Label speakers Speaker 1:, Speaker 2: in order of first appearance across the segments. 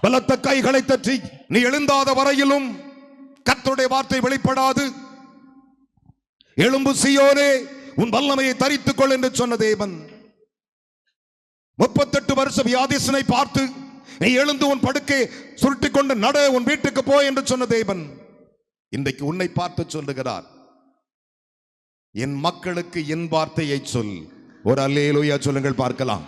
Speaker 1: பலத்த கைகளை தட்டி நீ எழுந்தாத வரையிலும் கர்த்தருடைய வார்த்தை வெளிப்படாது. எழும்பு சீயோனே, உன் வல்லமையை தரித்துக் கொள் என்று சொன்ன தேவன் 38 வருஷ வியாதிசனை பார்த்து நீ எழுந்து உன் படுக்கை சுருட்டிக் கொண்டு நட, உன் வீட்டுக்கு போய் என்று சொன்ன தேவன் இன்றைக்கு உன்னை பார்த்து சொல்லுகிறார், என் மக்களுக்கு என் வார்த்தையை சொல். ஒரு அல்லேலூயா சொல்லுங்கள் பார்க்கலாம்.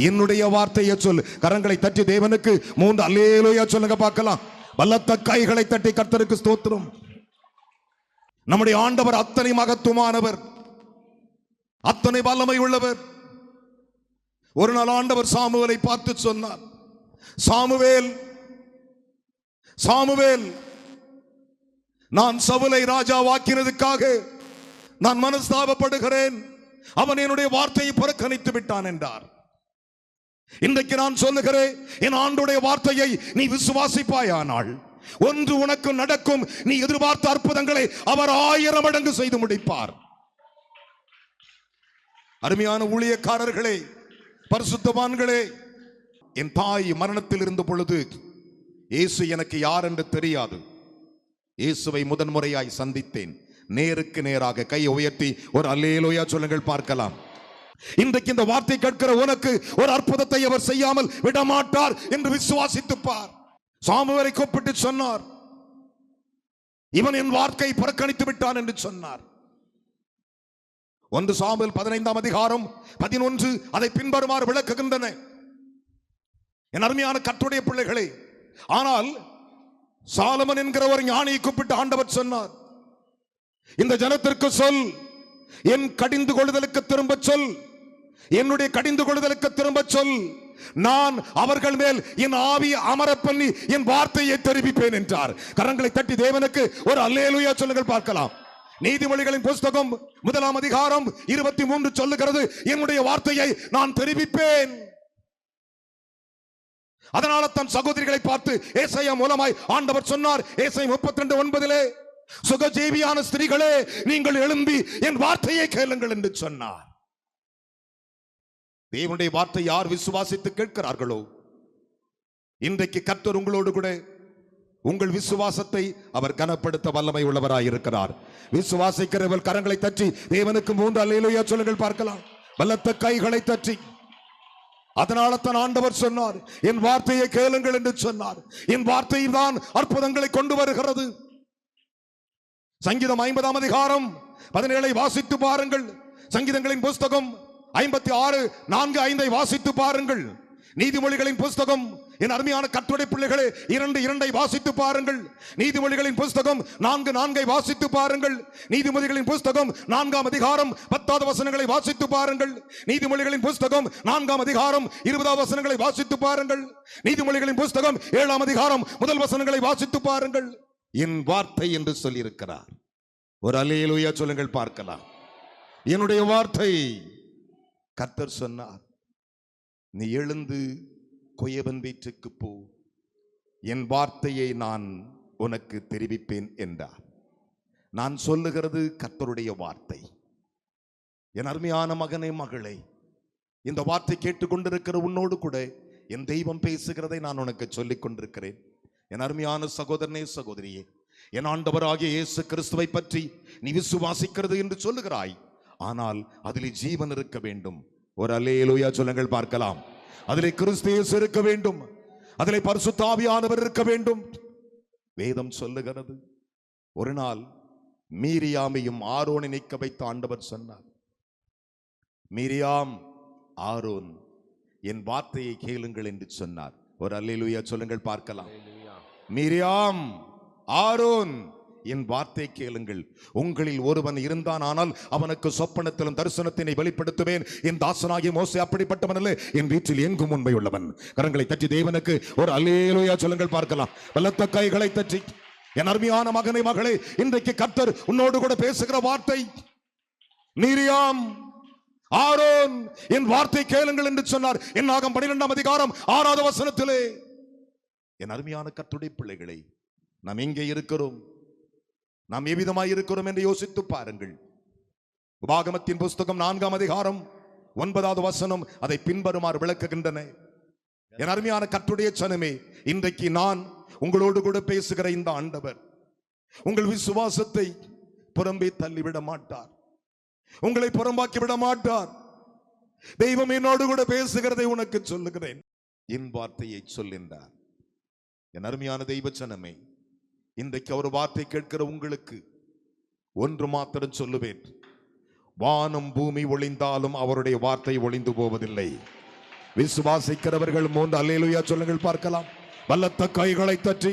Speaker 1: என்னுடைய வார்த்தையை சொல். கரங்களை தட்டி தேவனுக்கு 3 அல்லேலூயா சொல்லுங்க பார்க்கலாம். பலத்த கைகளை தட்டி கர்த்தருக்கு ஸ்தோத்திரம். நம்முடைய ஆண்டவர் அத்தனை மகத்துவமானவர், அத்தனை வல்லமை உள்ளவர். ஒரு நாள் ஆண்டவர் சாமுவேலை பார்த்து சொன்னார், சாமுவேல், சாமுவேல், நான் சவுலை ராஜாவாக்கினதுக்காக நான் மனஸ்தாபப்படுகிறேன். அவன் என்னுடைய வார்த்தையை புறக்கணித்து விட்டான் என்றார். இன்றைக்கு நான் சொல்லுகிறேன், என் ஆண்டுடைய வார்த்தையை நீ விசுவாசிப்பாயானால் ஒன்று உனக்கு நடக்கும். நீ எதிர்பார்த்த அற்புதங்களை அவர் 1000 மடங்கு செய்து முடிப்பார். அருமையான ஊழியக்காரர்களே, பரிசுத்தவான்களே, என் தாய் மரணத்தில் இருந்த பொழுது இயேசு எனக்கு யார் என்று தெரியாது. இயேசுவை முதன்முறையாய் சந்தித்தேன். நேருக்கு நேராக கை உயர்த்தி ஒரு அல்லேலூயா சொல்லுங்கள் பார்க்கலாம். இன்றைக்கு இந்த வார்த்தை கேட்கிற உனக்கு ஒரு அற்புதத்தை அவர் செய்யாமல் விடமாட்டார் என்று விசுவாசித்து பார். சாமுவேலை கூப்பிட்டு சொன்னார், இவன் என் வார்த்தையை புறக்கணித்து விட்டான் என்று சொன்னார். 1 சாமுவேல் 15ஆம் அதிகாரம் 11 அதை பின்வருமாறு விளக்குகின்றன. என் அருமையான கர்த்தருடைய பிள்ளைகளே, ஆனால் சாலமன் என்கிற ஒரு ஞானியை கூப்பிட்டு ஆண்டவர் சொன்னார், இந்த ஜனத்திற்கு சொல், என் கடிந்து கொள்ளுதலுக்கு திரும்ப சொல், என்னுடைய கடிந்து கொள்ளுதலுக்கு திரும்ப சொல், நான் அவர்கள் மேல் என் ஆவியை அமர பண்ணி என் வார்த்தையை தெரிவிப்பேன் என்றார். கரங்களை தட்டி தேவனுக்கு ஒரு அல்லேலூயா சொல்லுங்கள் பார்க்கலாம். நீதிமொழிகளின் புஸ்தகம் 1ஆம் அதிகாரம் 23 சொல்லுகிறது, என்னுடைய வார்த்தையை நான் தெரிவிப்பேன். அதனால தன் சகோதரிகளை பார்த்து ஏசாயா மூலமாய் ஆண்டவர் சொன்னார், ஏசாயா 32:9, சுகஜீவியான ஸ்திரீகளே, நீங்கள் எழும்பி என் வார்த்தையை கேளுங்கள் என்று சொன்னார். தேவனுடைய வார்த்தை யார் விசுவாசித்து கேட்கிறார்களோ, இன்றைக்கு கர்த்தர் உங்களோடு கூட உங்கள் விசுவாசத்தை அவர் கனப்படுத்த வல்லமை உள்ளவராய் இருக்கிறார். விசுவாசிக்கிறவர்கள் கரங்களை தட்டி தேவனுக்கு 3 அல்லேலூயா சொல்லுங்கள் பார்க்கலாம். பலத்த கைகளை தட்டி. அதனால தான் ஆண்டவர் சொன்னார், என் வார்த்தையை கேளுங்கள் என்று சொன்னார். என் வார்த்தை தான் அற்புதங்களை கொண்டு வருகிறது. சங்கீதம் 50ஆம் அதிகாரம் 17 வாசித்து பாருங்கள். சங்கீதங்களின் புஸ்தகம் 56:4-5 வாசித்து பாருங்கள். நீதிமொழிகளின் புஸ்தகம், என் அருமையான கர்த்தருடைய பிள்ளைகளே, 2:2 வாசித்து பாருங்கள். நீதிமொழிகளின் புஸ்தகம் 4:4 வாசித்து பாருங்கள். நீதிமொழிகளின் புஸ்தகம் 4ஆம் அதிகாரம் 10வது வசனங்களை வாசித்து பாருங்கள். நீதிமொழிகளின் புஸ்தகம் 4ஆம் அதிகாரம் 20வது வசனங்களை வாசித்து பாருங்கள். நீதிமொழிகளின் புஸ்தகம் 7ஆம் அதிகாரம் 1 வசனங்களை வாசித்து பாருங்கள். என் வார்த்தை என்று சொல்லியிருக்கிறார். ஒரு அல்லேலூயா சொல்லுங்கள் பார்க்கலாம். என்னுடைய வார்த்தை. கர்த்தர் சொன்னார், நீ எழுந்து கொயவன் வீட்டுக்கு போ, என் வார்த்தையை நான் உனக்கு தெரிவிப்பேன் என்றார். நான் சொல்லுகிறது கர்த்தருடைய வார்த்தை. என் அருமையான மகனே, மகளே, இந்த வார்த்தை கேட்டுக்கொண்டிருக்கிற உன்னோடு கூட என் தெய்வம் பேசுகிறதை நான் உனக்கு சொல்லிக் கொண்டிருக்கிறேன். என் அருமையான சகோதரனே, சகோதரியே, என் ஆண்டவராகிய இயேசு கிறிஸ்துவை பற்றி நீ விசுவாசிக்கிறது என்று சொல்லுகிறாய். ஆனால் அதிலே ஜீவன் இருக்க வேண்டும். ஒரு அல்லேலூயா சொல்லுங்கள் பார்க்கலாம். அதிலே கிறிஸ்து இயேசு இருக்க வேண்டும். அதிலே பரிசுத்த ஆவியானவர் இருக்க வேண்டும். வேதம் சொல்லுகிறது, ஒரு நாள் மீரியாமையும் ஆரோனை நிற்க வைத்த ஆண்டவர் சொன்னார், மீரியாம், ஆரோன், என் வார்த்தையை கேளுங்கள் என்று சொன்னார். ஒரு அல்லேலூயா சொல்லுங்கள் பார்க்கலாம். மீரியாம், ஆரோன், என் வார்த்தை கேளுங்கள். உங்களில் ஒருவன் இருந்தான், ஆனால் அவனுக்கு சொப்பனத்திலும் தரிசனத்தினை வெளிப்படுத்துவேன். என் தாசனாகிய மோசே அப்படிப்பட்டவன் அல்ல, என் வீட்டில் எங்கும் உண்மை உள்ளவன். கரங்களை தட்டி தேவனுக்கு ஒரு அல்லேலூயா சொல்லுங்கள் பார்க்கலாம். பலத்த கைகளை தட்டி. என் அருமையான மகனை, மகளே, இன்றைக்கு கர்த்தர் உன்னோடு கூட பேசுகிற வார்த்தை, மீரியாம், ஆரோன், என் வார்த்தை கேளுங்கள் என்று சொன்னார். என்னாகும் 12ஆம் அதிகாரம் 6வது வசனத்திலே. என் அருமையான கர்த்தருடைய பிள்ளைகளை, நாம் எங்கே இருக்கிறோம்? நாம் எவ்விதமாய் இருக்கிறோம் என்று யோசித்து பாருங்கள். உபாகமத்தின் புஸ்தகம் 4ஆம் அதிகாரம் 9வது வசனம் அதை பின்வருமாறு விளக்குகின்றன. என் அருமையான கர்த்தருடைய ஜனமே, இன்றைக்கு நான் உங்களோடு கூட பேசுகிற இந்த ஆண்டவர் உங்கள் விசுவாசத்தை புறம்பே தள்ளிவிட மாட்டார், உங்களை புறம்பாக்கி விட மாட்டார். தெய்வம் என்னோடு கூட பேசுகிறதை உனக்கு சொல்லுகிறேன், என் வார்த்தையை சொல்கின்றார். என் அருமையான தெய்வ ஜனமே, இன்றைக்கு அவர் வார்த்தை கேட்கிற உங்களுக்கு ஒன்று மாத்திரம் சொல்லுவேன், வானம் பூமி ஒளிந்தாலும் அவருடைய வார்த்தை ஒளிந்து போவதில்லை. விசுவாசிக்கிறவர்கள் 3 அல்லேலூயா சொல்லுங்கள் பார்க்கலாம். பலத்த கைகளை தட்டி,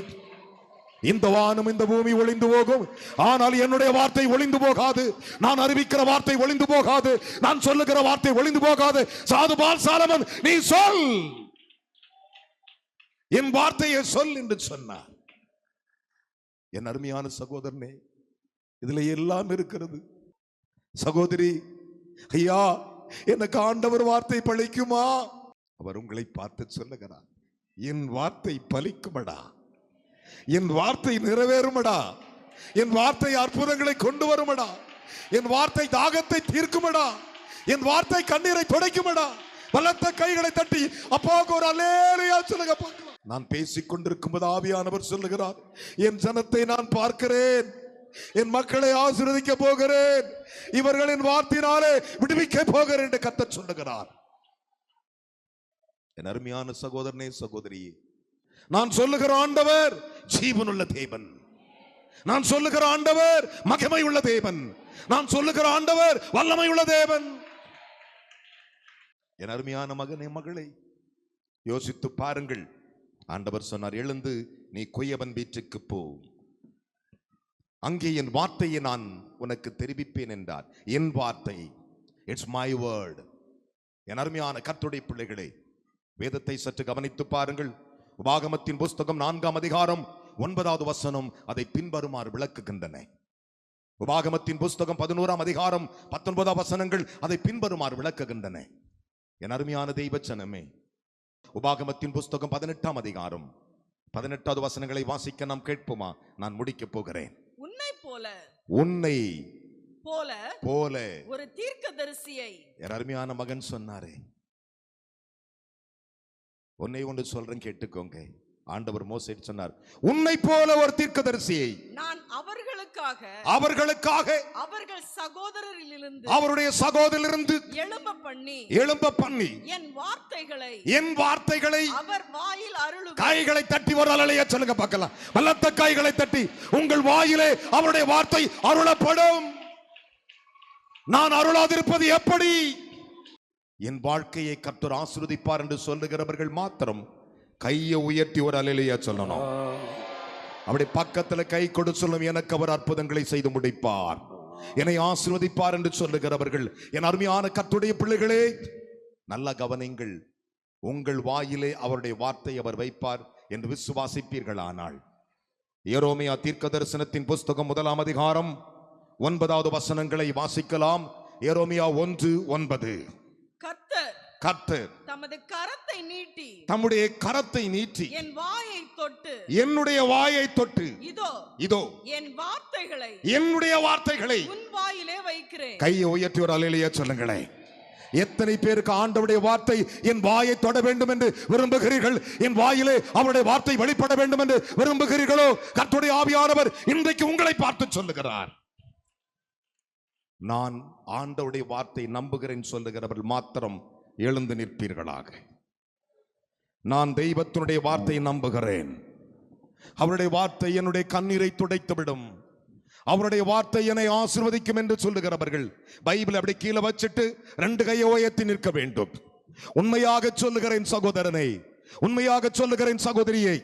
Speaker 1: இந்த வானம் இந்த பூமி ஒளிந்து போகும், ஆனால் என்னுடைய வார்த்தை ஒளிந்து போகாது. நான் அறிவிக்கிற வார்த்தை ஒளிந்து போகாது. நான் சொல்லுகிற வார்த்தை ஒளிந்து போகாது. சாதுபால் சாலமன், நீ சொல், என் வார்த்தையை சொல் என்று சொன்னார். என் அருமையான சகோதரனே, இதுல எல்லாம் இருக்கிறது. சகோதரி, ஐயா, எனக்கு ஆண்டவர் வார்த்தை பலிக்குமா? அவர் உங்களை பார்த்து சொல்லுகிறார், என் வார்த்தை பலிக்குமடா, என் வார்த்தை நிறைவேறுமடா, என் வார்த்தை அற்புதங்களை கொண்டு வருமடா, என் வார்த்தை தாகத்தை தீர்க்குமடா, என் வார்த்தை கண்ணீரை துடைக்குமடா. பலத்த கைகளை தட்டி அப்பாவுக்கு ஒரு அல்லேலூயா சொல்லுங்க பார்க்கலாம். நான் பேசிக் கொண்டிருக்கும் போது ஆவியானவர் சொல்லுகிறார், என் ஜனத்தை நான் பார்க்கிறேன், என் மக்களை ஆசீர்வதிக்க போகிறேன், இவர்களின் வார்த்தையினாலே விடுவிக்க போகிறேன் என்று கர்த்தர் சொல்லுகிறார். என் அருமையான சகோதரனே, சகோதரியே, நான் சொல்லுகிற ஆண்டவர் ஜீவனுள்ள தேவன், நான் சொல்லுகிற ஆண்டவர் மகிமை உள்ள தேவன், நான் சொல்லுகிற ஆண்டவர் வல்லமை உள்ள தேவன். என் அருமையான மகனே, மகளே, யோசித்து பாருங்கள். ஆண்டவர் சொன்னார், எழுந்து நீ குயவன் வீட்டுக்கு போ, அங்கே என் வார்த்தையை நான் உனக்கு தெரிவிப்பேன் என்றார். என் வார்த்தை, இட்ஸ் மை வேர்ட். என் அருமையான கர்த்தருடைய பிள்ளைகளே, வேதத்தை சற்று கவனித்து பாருங்கள். உபாகமத்தின் புஸ்தகம் 4ஆம் அதிகாரம் 9வது வசனம் அதை பின்வருமாறு விளக்குகின்றன. உபாகமத்தின் புஸ்தகம் 11ஆம் அதிகாரம் 19 வசனங்கள் அதை பின்வருமாறு விளக்குகின்றன. என் அருமையான தெய்வ ஜனமே, உபாகமத்தின் புஸ்தகம் 18ஆம் அதிகாரம் 18வது வசனங்களை வாசிக்க நாம் கேட்போமா? நான் முடிக்க போகிறேன். உன்னை போல
Speaker 2: ஒரு தீர்க்கதரிசியை,
Speaker 1: என் அருமையான மகன் சொன்னாரே, உன்னை ஒன்று சொல்றேன் கேட்டுக்கோங்க. ஆண்டவர் மோசேக்கு சொன்னார், உன்னை போல ஒரு தீர்க்கதரிசியை நான் அவர்களுக்காக
Speaker 2: அவர்கள் சகோதரரிலிருந்து
Speaker 1: அவருடைய சகோதரிலிருந்து எழும்ப பண்ணி என் வார்த்தைகளை
Speaker 2: அவர் வாயில் அருளுவேன்.
Speaker 1: கைகளை தட்டி ஒரு அல்லேலூயா சொல்லுங்க பார்க்கலாம். பலத்த கைகளை தட்டி, உங்கள் வாயிலே அவருடைய வார்த்தை அருளப்படும். நான் அருளாதிருப்பது எப்படி? என் வாழ்க்கையை கர்த்தர் ஆசீர்வதிப்பார் என்று சொல்லுகிறவர்கள் மாத்திரம் கையை உயர்த்தி ஒரு அல்லேலூயா சொல்லணும். அப்படி பக்கத்துல கை கொடு சொல்லும், எனக்கு அவர் அற்புதங்களை செய்து முடிப்பார், என்னை ஆசீர்வதிப்பார் என்று சொல்லுகிறவர்கள், என் அருமையான கர்த்தருடைய பிள்ளைகளே, நல்ல கவனிங்கள். உங்கள் வாயிலே அவருடைய வார்த்தை அவர் வைப்பார் என்று விசுவாசிப்பீர்களானால், எரேமியா தீர்க்க தரிசனத்தின் புஸ்தகம் 1ஆம் அதிகாரம் 9வது வசனங்களை வாசிக்கலாம். எரேமியா 1:9. கர்த்தர் தம்முடைய கரத்தை நீட்டி என்னுடைய வாயை தொட்டு இதோ என்னுடைய வார்த்தைகளை
Speaker 2: உன் வாயிலே வைக்கிறேன்.
Speaker 1: கையை உயர்த்தி ஒரு அல்லேலூயா சொல்லுங்களேன். எத்தனை பேருக்கு ஆண்டவருடைய வார்த்தை என் வாயை தொட வேண்டும் என்று விரும்புகிறீர்கள்? என் வாயிலே அவருடைய வார்த்தை வெளிப்பட வேண்டும் என்று விரும்புகிறீர்களோ? கர்த்தருடைய ஆவியானவர் இன்றைக்கு உங்களை பார்த்து சொல்லுகிறார், நான் ஆண்டவருடைய வார்த்தை நம்புகிறேன் சொல்லுகிறவர்கள் மாத்திரம் எழுந்து நிற்பீர்களாக. நான் தெய்வத்தினுடைய வார்த்தையை நம்புகிறேன், அவருடைய வார்த்தை என்னுடைய கண்ணீரை துடைத்துவிடும், அவருடைய வார்த்தை என்னை ஆசீர்வதிக்கும் என்று சொல்லுகிறவர்கள் பைபிள் அப்படி கீழே வச்சிட்டு 2 கையை உயர்த்தி நிற்க வேண்டும். உண்மையாக சொல்லுகிறேன் சகோதரனை, உண்மையாக சொல்லுகிறேன் சகோதரியை,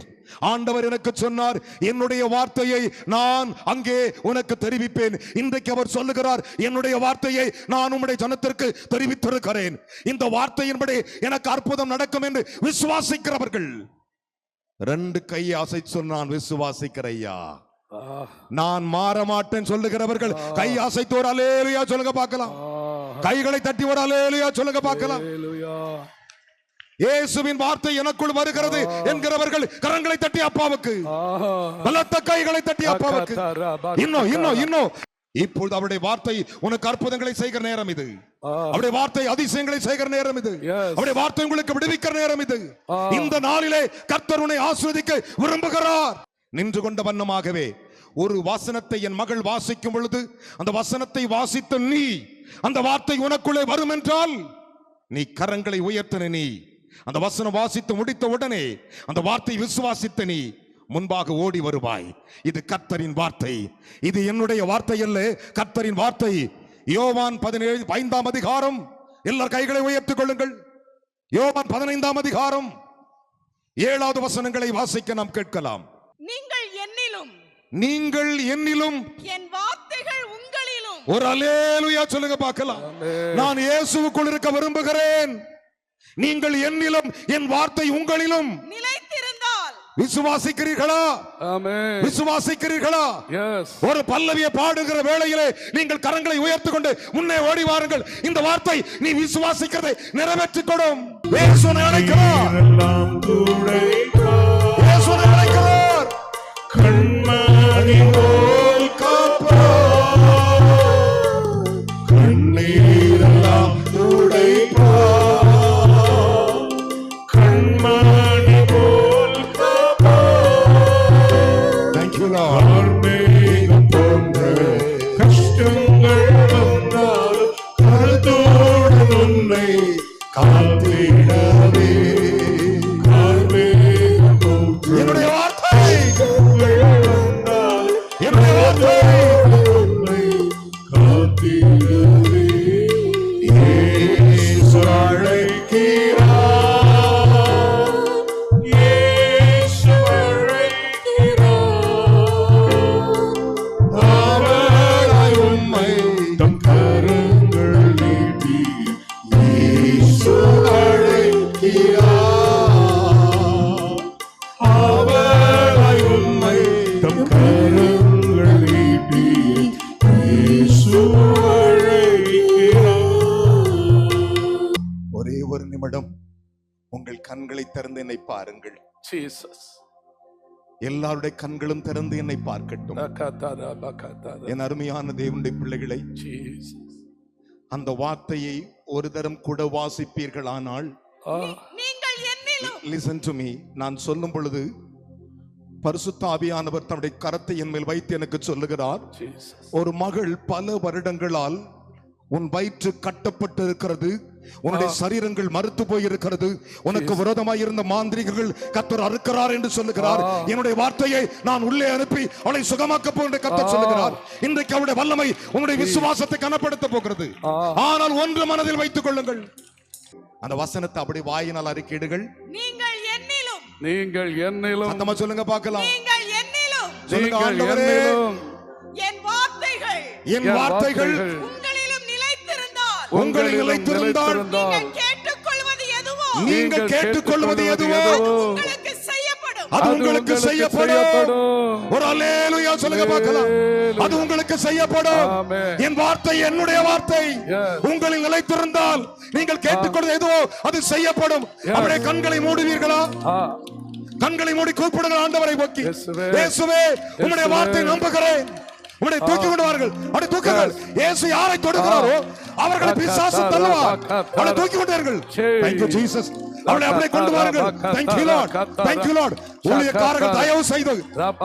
Speaker 1: ஆண்டவர் எனக்கு சொன்னார், என்னுடைய வார்த்தையை நான் அங்கே உனக்கு தெரிவிப்பேன். இன்றைக்கு அவர் சொல்லுகிறார், என்னுடைய வார்த்தையை நான் உம்முடைய ஜனத்திற்கு தெரிவித்திருக்கிறேன். இந்த வார்த்தையின்படி எனக்கு அற்புதம் நடக்கும் என்று விசுவாசிக்கிறவர்கள் 2 கையை அசைத்து சொன்னான், விசுவாசிக்கிறையா, நான் மாற மாட்டேன் சொல்லுகிறவர்கள் கை அசைத்து ஒரு அல்லேலூயா சொல்லுங்க பார்க்கலாம். கைகளை தட்டி ஒரு அல்லேலூயா சொல்லுங்க பார்க்கலாம். இயேசுவின் வார்த்தை எனக்குள் வருகிறது என்கிறவர்கள் கரங்களை தட்டி அப்பாவுக்கு, பலத்த கைகளை தட்டி அப்பாவுக்கு, இன்னும் இப்பொழுது அவருடைய வார்த்தை உனக்கு அற்புதங்களை செய்கிற நேரம் இது. அவருடைய வார்த்தை அதிசயங்களை செய்கிற நேரம் இது.
Speaker 3: Yes.
Speaker 1: அவருடைய வார்த்தை உங்களுக்கு விடுவிக்கிற நேரம் இது. இந்த நாளிலே கர்த்தர் உன்னை ஆசீர்வதிக்க விரும்புகிறார். நின்று கொண்ட வண்ணமாகவே ஒரு வசனத்தை என் மகள் வாசிக்கும் பொழுது அந்த வசனத்தை வாசித்த நீ, அந்த வார்த்தை உனக்குள்ளே வரும் என்றால் நீ கரங்களை உயர்த்தின நீ, அந்த வசனம் வாசித்து முடித்த உடனே அந்த வார்த்தை விசுவாசித்த நீ முன்பாக ஓடி வருவாய். இது கர்த்தரின் வார்த்தை, இது என்னுடைய வார்த்தை அல்ல, கர்த்தரின் வார்த்தை. யோவான் 15ஆம் அதிகாரம், எல்லார் கைகளை உயர்த்திக் கொள்ளுங்கள். யோவான் 15ஆம் அதிகாரம் 7வது வசனங்களை வாசிக்க நாம் கேட்கலாம். நீங்கள் என்னிலும்
Speaker 2: என் வார்த்தைகள் உங்களிலும்.
Speaker 1: ஒரு அல்லேலூயா சொல்லுங்க பார்க்கலாம். நான் இயேசுவுக்குள் இருக்க விரும்புகிறேன். நீங்கள் என்னிலும் என் வார்த்தை உங்களிலும்
Speaker 2: நிலைத்திருந்தால்
Speaker 1: விசுவாசிக்கிறீர்களா?
Speaker 3: ஆமென்.
Speaker 1: விசுவாசிக்கிறீர்களா?
Speaker 3: எஸ்.
Speaker 1: ஒரு பல்லவியை பாடுகிற வேளையிலே நீங்கள் கரங்களை உயர்த்திக் கொண்டு முன்னே ஓடி வாருங்கள். இந்த வார்த்தை நீ விசுவாசிக்கிறதை நிறைவேற்றிக் கொடும். இயேசுவை அழைக்கிறார். இயேசுவை அழைக்கிறார்.
Speaker 4: கண்மணி போல் காப்பார், கண்ணீரெல்லாம் துடைப்பார். கண்மணி போல் காப்பார்.
Speaker 1: Thank you Lord.
Speaker 4: ஆன்மீகம் போன்ற கஷ்டங்கள் வந்தாலும் கருத்துடன் உன்னை காத்திடவே. ஆன்மீகம் போன்ற
Speaker 1: என்னுடைய வார்த்தை,
Speaker 4: என்னுடைய வார்த்தை உன்னை காத்திடவே. இயேசு அழைக்கிறார், இயேசு அழைக்கிறார். அவராய் உம்மை தம் கரங்கள் நீட்டி இயேசு அழைக்கிறார். அவராய் உம்மை தம் கரங்கள் நீட்டி இயேசு அழைக்கிறார்.
Speaker 1: ஒரே ஒரு நிமிடம் உங்கள் கண்களை திறந்து என்னை பாருங்கள்.
Speaker 3: ஜீசஸ்.
Speaker 1: எல்லாருடைய கண்களும் திறந்து என்னை பார்க்கட்டும்.
Speaker 3: பக்கத்தாரா, பக்கத்தாரா.
Speaker 1: என் அருமையான தேவனுடைய பிள்ளைகளை,
Speaker 3: ஜீசஸ்.
Speaker 1: அந்த வார்த்தையை ஒரு தரம் கூட வாசிப்பீர்களானால்,
Speaker 2: நீங்கள் என்னிலும்.
Speaker 1: listen to me, நான் சொல்லும் பொழுது பரிசுத்த ஆவியானவர் தன்னுடைய கரத்தை என் மேல் வைத்து எனக்கு சொல்லுகிறார்.
Speaker 3: ஜீசஸ்.
Speaker 1: ஒரு மகள் பல வருடங்களால் உன் வயிற்று கட்டப்பட்டு இருக்கிறது, உன்னுடைய சரீரங்கள் மறுத்து போய் இருக்கிறது, உனக்கு விரோதமாய் இருந்த மாந்திரிகர்கள் கர்த்தர் அறுக்கிறார் என்று சொல்லுகிறார். என்னுடைய வார்த்தையை நான் உள்ளே அனுப்பி அவளை சுகமாக்க போகிற கர்த்தர் சொல்லுகிறார். இன்றைக்கு அவருடைய வல்லமை உன்னுடைய விசுவாசத்தை கனப்படுத்த போகிறது. ஆனால் ஒன்று மனதில் வைத்துக் கொள்ளுங்கள், அந்த வசனத்தை அப்படி வாயினால் அறிக்கையிடுங்கள்.
Speaker 2: நீங்கள் என்னிலும்.
Speaker 3: நீங்கள் என்னிலும்.
Speaker 1: சத்தமா சொல்லுங்க பார்க்கலாம்.
Speaker 2: நீங்கள் என்னிலும்.
Speaker 1: சொல்லுங்க
Speaker 3: நீங்கள்
Speaker 1: ஆண்டவரே,
Speaker 3: என்னிலும்.
Speaker 2: என் வார்த்தைகள்
Speaker 1: என் வார்த்தைகள்
Speaker 2: உங்களிலும் நிலைத்திருந்தால்.
Speaker 1: உங்களில் நிலைத்திருந்தால்
Speaker 2: நீங்கள் கேட்டுக்கொள்வது எதுவோ.
Speaker 1: நீங்கள் கேட்டுக்கொள்வது எதுவோ
Speaker 2: உங்களுக்கு செய்யப்படும்.
Speaker 1: அது உங்களுக்கு செய்யப்படும். ஒரு அல்லேலூயா சொல்லுங்க பார்க்கலாம். அது உங்களுக்கு செய்யப்படும்.
Speaker 3: ஆமென்.
Speaker 1: என் வார்த்தை என்னுடைய வார்த்தை
Speaker 3: Yes.
Speaker 1: உங்களில் நிலைத்திருந்தால் நீங்கள் கேட்டுக்கொள்வது எதுவோ அது செய்யப்படும். அப்படியே கண்களை மூடுவீர்களா? கண்களை மூடி கூப்பிடுங்கள் ஆண்டவரை நோக்கி.
Speaker 3: இயேசுவே,
Speaker 1: இயேசுவே, உம்முடைய வார்த்தை நம்புகிறேன். உம்முடைய தூக்கி கொண்டுவார்கள். அப்படி தூக்குங்கள். இயேசு யாரை தொடுகிறாரோ அவர்களை பிசாசு தள்ளுவார். அவளை தூக்கி கொண்டார்கள். Thank you Jesus. அவளை அப்படியே கொண்டு வாருங்கள். Thank you Lord. Thank you Lord. ஊழியக்காரர்கள் தயவு செய்து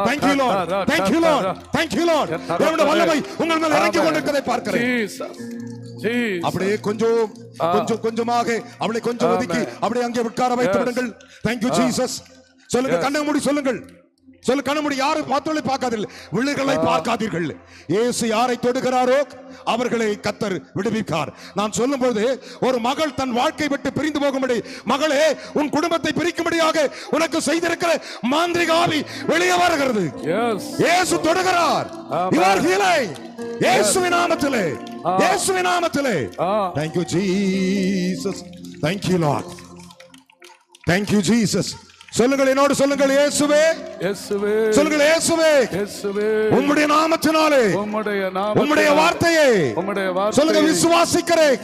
Speaker 1: Thank you Lord. Thank you Lord. Thank you Lord. தேவனுடைய வல்லமை உங்கள் மேல் இறங்கி கொண்டிருக்கிறதை பார்க்கிறேன்.
Speaker 3: ஜீசஸ். ஜீசஸ்.
Speaker 1: அப்படியே கொஞ்சமாக அவளை கொஞ்சம் ஒதுக்கி அப்படியே அங்கே உட்கார வைத்து விடுங்கள். Thank you Jesus. சொல்லுங்க, கண்ணை மூடி சொல்லுங்கள். சொல்லு, கண்ணை மூடி. யாரை பார்த்தோலை பார்க்காதீர்கள், விழுகளை பார்க்காதீர்கள். இயேசு யாரை தொடுகிறாரோ அவர்களை கர்த்தர் விடுவிப்பார். நான் சொல்லும்போது ஒரு மகள் தன் வாழ்க்கை விட்டு பிரிந்து போகும்படி, மகளே உன் குடும்பத்தை பிரிக்கும்படியாக உனக்கு செய்திருக்கிற மாந்திரிக ஆவி வெளியே வருகிறது. இயேசு தொடுகிறார். You are healing. இயேசுவின் நாமத்திலே, இயேசுவின் நாமத்திலே. Thank you Jesus. Thank you Lord. Thank you Jesus. சொல்லுங்கள், என்னோடு சொல்லுங்கள், இயேசுவே.
Speaker 3: இயேசுவே.
Speaker 1: சொல்லுங்கள், இயேசுவே.
Speaker 3: இயேசுவே.
Speaker 1: உம்முடைய நாமத்தினாலே, உம்முடைய வார்த்தையை சொல்லுங்க, விசுவாசிக்கிறேன்,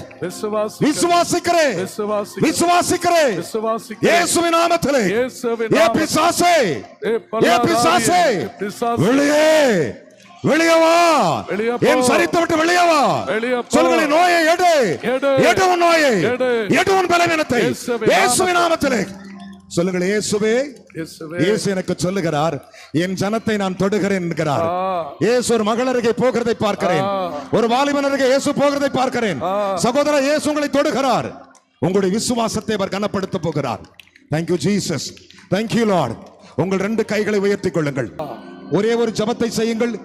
Speaker 1: விசுவாசிக்கிறேன், விசுவாசிக்கிறேன். இயேசுவின் நாமத்திலே ஏ பிசாசே, ஏ பிசாசே வெளியே, வெளியே வா.
Speaker 3: வெளியே போ.
Speaker 1: என் சரித்தை விட்டு வெளியே வா.
Speaker 3: வெளியே போ.
Speaker 1: சொல்லுங்கள், நோயை எடு.
Speaker 3: எடு.
Speaker 1: எடு உன் நோயை.
Speaker 3: எடு.
Speaker 1: எடு உன் பலவீனத்தை.
Speaker 3: இயேசுவின்
Speaker 1: இயேசுவின் நாமத்திலே சொல்லுங்கள், இயேசுவே.
Speaker 3: இயேசுவே.
Speaker 1: இயேசு எனக்கு சொல்லுகிறார், என் ஜனத்தை நான் தொடுகிறேன் என்கிறார். இயேசு ஒரு மகள் அருகே போகிறதை பார்க்கிறேன். ஒரு வாலிபன் அருகே இயேசு போகிறதை பார்க்கிறேன். சகோதரர், இயேசு உங்களை தொடுகிறார். உங்களுடைய விசுவாசத்தை அவர் கனப்படுத்த போகிறார். Thank you Jesus. Thank you Lord. உங்கள் 2 கைகளை உயர்த்திக் கொள்ளுங்கள். ஒரே ஒரு ஜெபத்தை செய்யுங்கள்.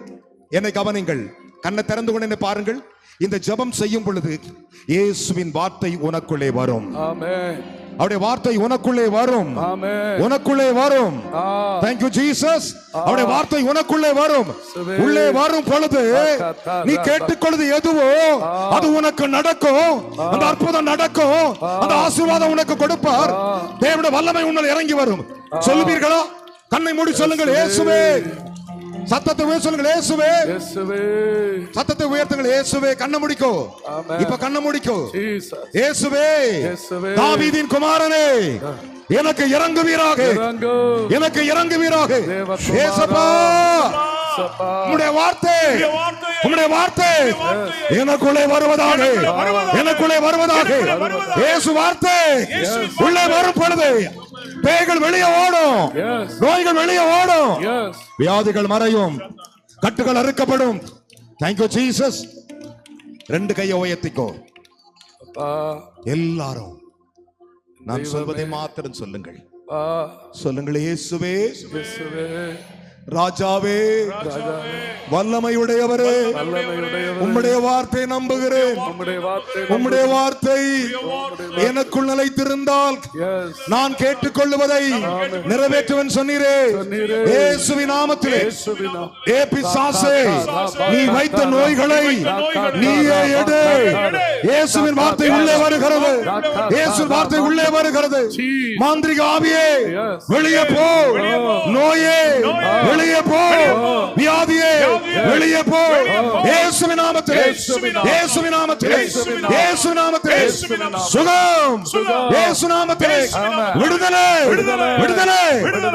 Speaker 1: என்னை கவனிங்கள். கண்ணை திறந்து கொண்டு என்னை பாருங்கள். இந்த ஜெபம் செய்யும் பொழுது இயேசுவின் வார்த்தை உனக்குள்ளே வரும்.
Speaker 3: ஆமென்.
Speaker 1: அவருடைய வார்த்தை உனக்குள்ளே வரும்.
Speaker 3: ஆமென்.
Speaker 1: உனக்குள்ளே வரும். Thank you Jesus. அவருடைய வார்த்தை உனக்குள்ளே வரும். உள்ளே வரும் பொழுது நீ கேட்டுக்கொள்வது எதுவோ அது உனக்கு நடக்கும். அந்த அற்புதம் நடக்கும். அந்த ஆசீர்வாதம் உனக்கு கொடுப்பார். தேவனுடைய வல்லமை உன்னில் இறங்கி வரும். சொல்லுவீர்களா? கண்ணை மூடி சொல்லுங்கள், இயேசுவே. சத்தத்தை உயர்த்தி சொல்லுங்கள், இயேசுவே.
Speaker 3: இயேசுவே.
Speaker 1: சத்தத்தை உயர்த்துங்கள், இயேசுவே. கண்ணை முடிக்கோ. இப்ப கண்ணை முடிக்கோ.
Speaker 3: ஜீசஸ்.
Speaker 1: இயேசுவே,
Speaker 3: இயேசுவே.
Speaker 1: தாவீதின் குமாரனே, எனக்கு இறங்குவீராக.
Speaker 3: இறங்கு.
Speaker 1: எனக்கு இறங்குவீராக.
Speaker 3: தேவகுமாரா.
Speaker 1: இயேசுப்பா, உம்முடைய வார்த்தை, உம்முடைய வார்த்தை எனக்குள்ளே வருவதாக. எனக்குள்ளே வருவதாக. இயேசு வார்த்தை உள்ளே வரும் பொழுது பேய்கள் வெளியே ஓடும்.
Speaker 3: Yes.
Speaker 1: நோய்கள் வெளியே ஓடும்.
Speaker 3: Yes.
Speaker 1: வியாதிகள் மறையும். கட்டுகள் அறுக்கப்படும். Thank you Jesus. 2 கையை உயர்த்திக்கோ.
Speaker 3: அப்பா.
Speaker 1: எல்லாரும் நான் சொல்வதை மாத்திரம் சொல்லுங்கள்.
Speaker 3: அப்பா.
Speaker 1: சொல்லுங்கள், இயேசுவே.
Speaker 3: இயேசுவே.
Speaker 1: ராஜாவே,
Speaker 3: ராஜாவே.
Speaker 1: வல்லமையுடையவரே,
Speaker 3: வல்லமையுடையவரே.
Speaker 1: உம்முடைய வார்த்தை நம்புகிறேன்.
Speaker 3: உம்முடைய வார்த்தை.
Speaker 1: உம்முடைய வார்த்தை எனக்குள் நிலைத்திருந்தால்
Speaker 3: Yes.
Speaker 1: நான் கேட்டுக்கொள்வதை நிறைவேற்றுவன் சொன்னீரே. இயேசுவின் நாமத்திலே
Speaker 3: இயேசுவின் நாமம்.
Speaker 1: ஏ பிசாசே, நீ வைத்த நோய்களை நீயே எடு. இயேசுவின் வார்த்தை உள்ளே வருகிறது. இயேசுவின் வார்த்தை உள்ளே வருகிறது. மாந்திரிக ஆவியே வெளியே போ. நோயே வெளியே போ. வியாதியே வெளியே போ. இயேசுவின் நாமத்திலே, இயேசுவின் நாமத்திலே, இயேசுவின் நாமத்திலே சுகம். இயேசு நாமத்திலே விடுதலை, விடுதலை, விடுதலை,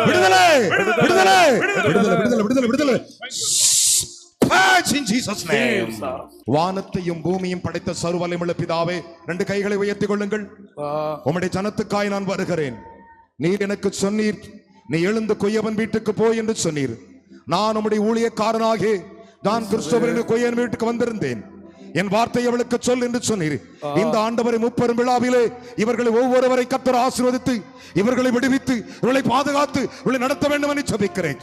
Speaker 1: விடுதலை, விடுதலை, விடுதலை, விடுதலை, விடுதலை. In Jesus name. வானத்தையும் பூமியும் படைத்த சர்வவல்லமையுள்ள பிதாவே, 2 கைகளை உயர்த்திக் கொள்ளுங்கள். உம்முடைய ஜனத்துக்காய் நான் வருகிறேன். நீர் எனக்கு சொன்னீர், நீ எழுந்து கொய்யவன் வீட்டுக்கு போய் என்று சொன்னீர். நான் உம்முடைய ஊழியக்காரனாகி நான் கிறிஸ்தவரின் கொய்யன் வீட்டுக்கு வந்திருந்தேன். என் வார்த்தை அவளுக்கு சொல் என்று சொன்னீர். இந்த ஆண்டவரை முப்பெரும் விழாவிலே இவர்களை ஒவ்வொருவரை கர்த்தர் ஆசீர்வதித்து இவர்களை விடுவித்து இவர்களை பாதுகாத்து இவர்களை நடத்த வேண்டும் என்று ஜெபிக்கிறேன்.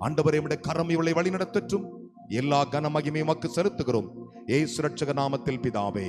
Speaker 1: ஆண்டவரே, உம்முடைய கரம் இவளை வழி நடத்தட்டும். எல்லா கன மகிமையும் உமக்கு செலுத்துகிறோம். இயேசு ரட்சக நாமத்தில் பிதாவே,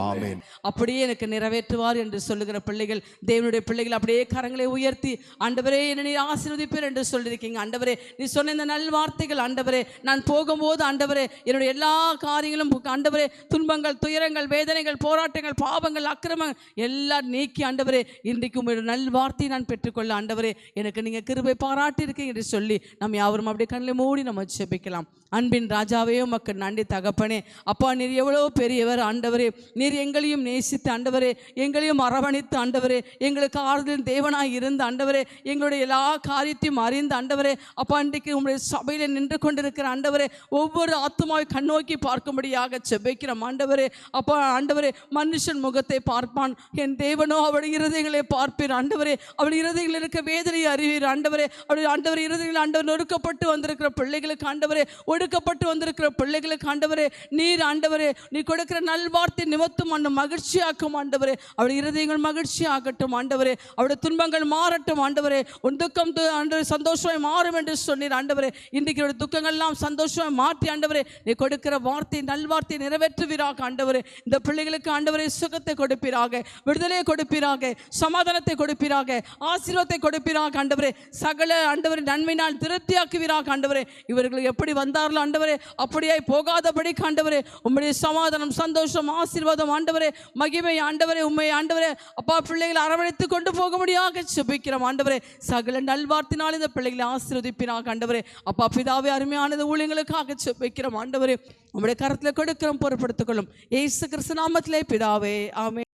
Speaker 1: ஆமென்.
Speaker 2: அப்படியே எனக்கு நிறைவேற்றுவார் என்று சொல்லுகிற பிள்ளைகள், தேவனுடைய பிள்ளைகள் அப்படியே கரங்களை உயர்த்தி, ஆண்டவரே என்னை நீர் ஆசீர்வதிப்பீர் என்று சொல்லியிருக்கீங்க. ஆண்டவரே, நீ சொன்ன இந்த நல் வார்த்தைகள், ஆண்டவரே நான் போகும்போது ஆண்டவரே என்னுடைய எல்லா காரியங்களும் ஆண்டவரே துன்பங்கள், துயரங்கள், வேதனைகள், போராட்டங்கள், பாவங்கள், அக்கிரமங்கள் எல்லாம் நீக்கி ஆண்டவரே இன்றைக்கு உங்களுடைய நல் வார்த்தையை நான் பெற்றுக்கொள்ள ஆண்டவரே எனக்கு நீங்க கிருபை பாராட்டி இருக்கீங்க என்று சொல்லி நம்ம யாவரும் அப்படியே கண்ணில் மூடி நம்ம ஜெபிக்கலாம். அன்பின் ராஜாவே, உமக்கு நன்றி தகப்பனே. அப்பா, நீர் எவ்வளோ பெரியவர் ஆண்டவரே. நீர் எங்களையும் நேசித்து ஆண்டவரே, எங்களையும் அரவணைத்து ஆண்டவரே, எங்களுக்கு ஆறுதலின் தேவனாய் இருந்து ஆண்டவரே, எங்களுடைய எல்லா காரியத்தையும் அறிந்து ஆண்டவரே, அப்பா இன்றைக்கு உங்களுடைய சபையில் நின்று கொண்டிருக்கிற ஆண்டவரே ஒவ்வொரு ஆத்துமாவை கண்ணோக்கி பார்க்கும்படியாக செபிக்கிறோம் ஆண்டவரே. அப்பா ஆண்டவரே, மனுஷன் முகத்தை பார்ப்பான், என் தேவனோ அவருடைய இருதயங்களை பார்ப்பீர் ஆண்டவரே. அவருடைய இருதயங்கள் இருக்க வேதனையை அறிவீர் ஆண்டவரே. அவருடைய ஆண்டவர் இருதயங்கள் ஆண்டவர் நொறுக்கப்பட்டு வந்திருக்கிற பிள்ளைகளுக்கு ஆண்டவரே, ஒடுக்கப்பட்டு வந்திருக்கிற பிள்ளைகளுக்கு ஆண்டவரே, நீர் ஆண்டவரே நீ கொடுக்கிற நல்வார்த்தை நிமித்தம் அந்த மகிழ்ச்சியாக்கும் ஆண்டவரே. அவருடைய இருதயங்கள் மகிழ்ச்சி ஆகட்டும் ஆண்டவரே. அவருடைய துன்பங்கள் மாறட்டும் ஆண்டவரே. உன் துக்கம் ஆண்டவரே சந்தோஷமாய் மாறும் என்று சொன்னீர் ஆண்டவரே. இன்றைக்கு துக்கங்கள் எல்லாம் சந்தோஷமாய் மாற்றி ஆண்டவரே நீ கொடுக்கிற வார்த்தை நல்வார்த்தை நிறைவேற்றுவீராக ஆண்டவரே. இந்த பிள்ளைகளுக்கு ஆண்டவரே சுகத்தை கொடுப்பீராக, விடுதலையை கொடுப்பீராக, சமாதானத்தை கொடுப்பீராக, ஆசீர்வாதத்தை கொடுப்பீராக ஆண்டவரே. சகல ஆண்டவரே நன்மையினால் திருப்தியாக்குவீராக ஆண்டவரே. இவர்கள் எப்படி வந்தார்களோ ஆண்டவரே அப்படியே போகாதபடி ஆண்டவரே உம்முடைய சமாதானம், சந்தோஷம், ஆசீர்வாதம் ஆண்டவரே, மகிமை ஆண்டவரே, உம்மை ஆண்டவரே அப்பா பிள்ளைகளை அரவணைத்து கொண்டு போக முடியாக ஜெபிக்கிறோம் ஆண்டவரே. சகல நல்வார்த்தினால் இந்த பிள்ளைகளை ஆசீர்வதிப்பீராக ஆண்டவரே. அப்பா பிதாவே, அருமையானது ஊழியங்களுக்காக ஜெபிக்கிறோம் ஆண்டவரே. உம்முடைய கரத்தில் கொடுக்கிறோம், பொறுப்படுத்திக் கொள்ளும். இயேசு கிறிஸ்து நாமத்திலே பிதாவே, ஆமென்.